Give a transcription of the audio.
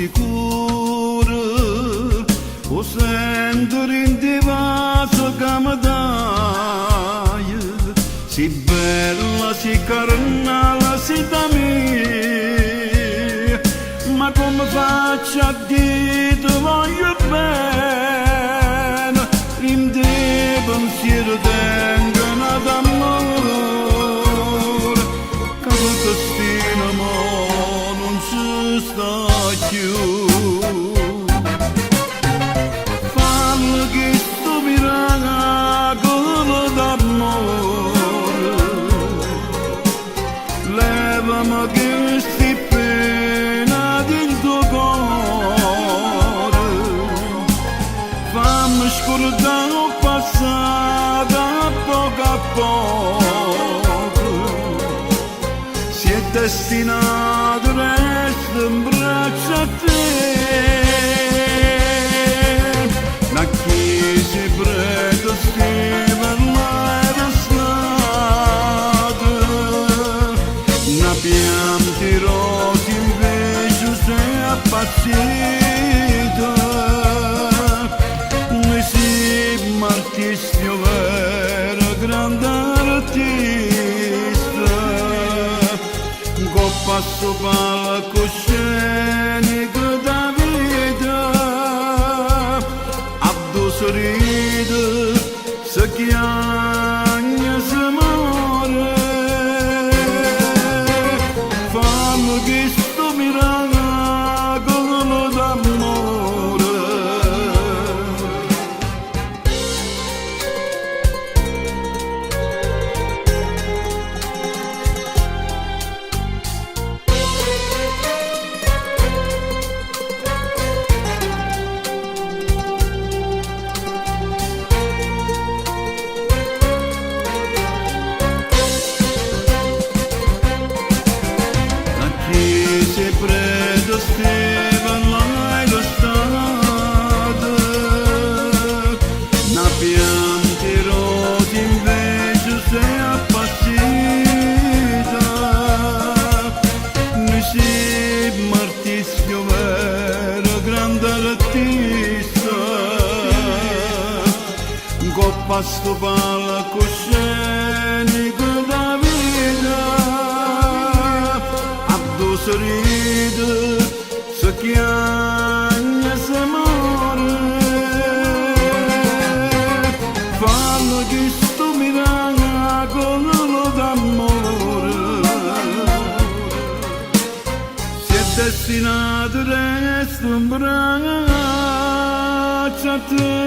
sicuro, o sento in diverso come dai, si bella, si carnale, si da me, ma come faccio a dire ti voglio bene, in te pensiero tengono d'amore, che il destino mo non ci sta più. Fallo questo miracolo d'amore, levami questi pena del tuo cuore, fammi scordare il passato a poco, si è destinato a restare in braccio a te. Na chi si prega scrive la strada, na pianti rosi invece sei appassita, noi siamo artisti vero, grande artista, con passo palcoscenico da vita, sorride, se chiagna, se muore, fammi questo miracolo d'amore. Se preso Steven l'hai lo stato, na pianti rosi invece sei appassita, noi siamo artisti vero, grande artista, con pasto palcoscenico da vita, sorride, se chiagna, se muore, fallo questo miracolo d'amore, si è destinato a restare in braccio a te.